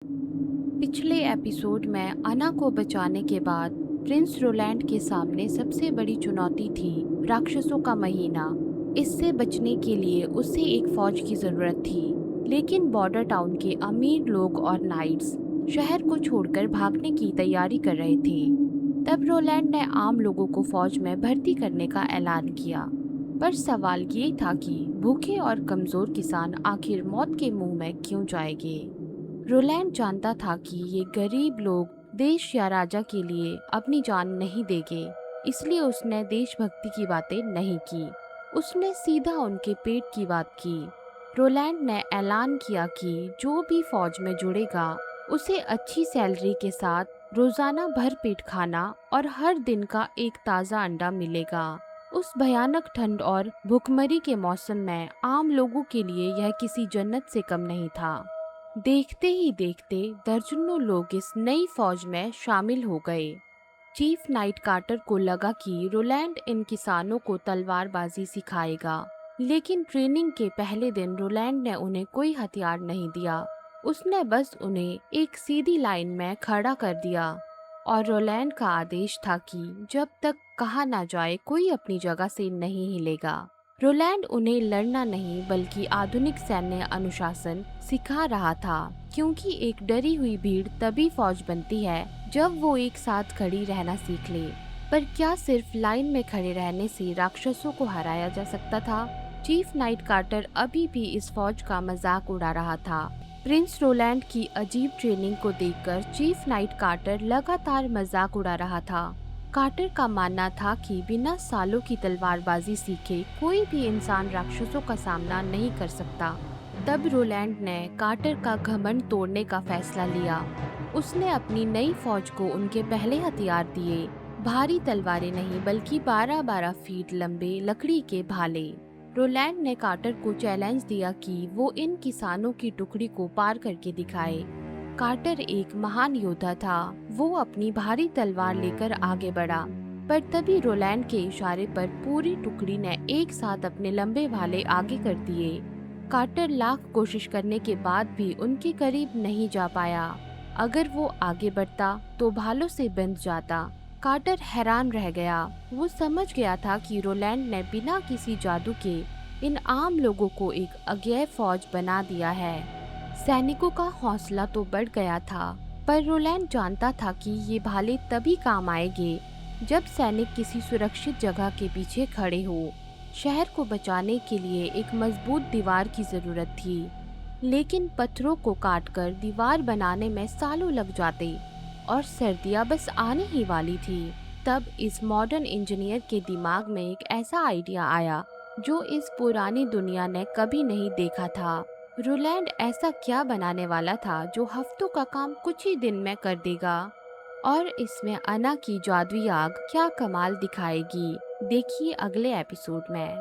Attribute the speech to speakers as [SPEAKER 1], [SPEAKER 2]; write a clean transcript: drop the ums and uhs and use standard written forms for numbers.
[SPEAKER 1] पिछले एपिसोड में अना को बचाने के बाद प्रिंस रोलैंड के सामने सबसे बड़ी चुनौती थी राक्षसों का महीना। इससे बचने के लिए उसे एक फौज की जरूरत थी, लेकिन बॉर्डर टाउन के अमीर लोग और नाइट्स शहर को छोड़कर भागने की तैयारी कर रहे थे। तब रोलैंड ने आम लोगों को फौज में भर्ती करने का ऐलान किया। पर सवाल ये था कि भूखे और कमजोर किसान आखिर मौत के मुंह में क्यों जाएंगे। रोलैंड जानता था कि ये गरीब लोग देश या राजा के लिए अपनी जान नहीं देंगे, इसलिए उसने देशभक्ति की बातें नहीं की। उसने सीधा उनके पेट की बात की। रोलैंड ने ऐलान किया कि जो भी फौज में जुड़ेगा उसे अच्छी सैलरी के साथ रोजाना भरपेट खाना और हर दिन का एक ताज़ा अंडा मिलेगा। उस भयानक ठंड और भुखमरी के मौसम में आम लोगों के लिए यह किसी जन्नत से कम नहीं था। देखते ही देखते दर्जनों लोग इस नई फौज में शामिल हो गए। चीफ नाइट कार्टर को लगा कि रोलैंड इन किसानों को तलवारबाजी सिखाएगा, लेकिन ट्रेनिंग के पहले दिन रोलैंड ने उन्हें कोई हथियार नहीं दिया। उसने बस उन्हें एक सीधी लाइन में खड़ा कर दिया और रोलैंड का आदेश था कि जब तक कहा ना जाए कोई अपनी जगह से नहीं हिलेगा। रोलैंड उन्हें लड़ना नहीं बल्कि आधुनिक सैन्य अनुशासन सिखा रहा था, क्योंकि एक डरी हुई भीड़ तभी फौज बनती है जब वो एक साथ खड़ी रहना सीख ले। पर क्या सिर्फ लाइन में खड़े रहने से राक्षसों को हराया जा सकता था? चीफ नाइट कार्टर अभी भी इस फौज का मजाक उड़ा रहा था। प्रिंस रोलैंड की अजीब ट्रेनिंग को देखकर चीफ नाइट कार्टर लगातार मजाक उड़ा रहा था। कार्टर का मानना था कि बिना सालों की तलवारबाजी सीखे कोई भी इंसान राक्षसों का सामना नहीं कर सकता। तब रोलैंड ने कार्टर का घमंड तोड़ने का फैसला लिया। उसने अपनी नई फौज को उनके पहले हथियार दिए, भारी तलवारें नहीं बल्कि 12-12 फीट लंबे लकड़ी के भाले। रोलैंड ने कार्टर को चैलेंज दिया कि वो इन किसानों की टुकड़ी को पार करके दिखाए। कार्टर एक महान योद्धा था। वो अपनी भारी तलवार लेकर आगे बढ़ा, पर तभी रोलैंड के इशारे पर पूरी टुकड़ी ने एक साथ अपने लंबे भाले आगे कर दिए। कार्टर लाख कोशिश करने के बाद भी उनके करीब नहीं जा पाया। अगर वो आगे बढ़ता तो भालों से बंध जाता। कार्टर हैरान रह गया। वो समझ गया था कि रोलैंड ने बिना किसी जादू के इन आम लोगों को एक अज्ञेय फौज बना दिया है। सैनिकों का हौसला तो बढ़ गया था, पर रोलैंड जानता था कि ये भाले तभी काम आएंगे जब सैनिक किसी सुरक्षित जगह के पीछे खड़े हो। शहर को बचाने के लिए एक मजबूत दीवार की जरूरत थी, लेकिन पत्थरों को काटकर दीवार बनाने में सालों लग जाते और सर्दियां बस आने ही वाली थी। तब इस मॉडर्न इंजीनियर के दिमाग में एक ऐसा आइडिया आया जो इस पुरानी दुनिया ने कभी नहीं देखा था। रोलैंड ऐसा क्या बनाने वाला था जो हफ्तों का काम कुछ ही दिन में कर देगा? और इसमें अना की जादुई आग क्या कमाल दिखाएगी? देखिए अगले एपिसोड में।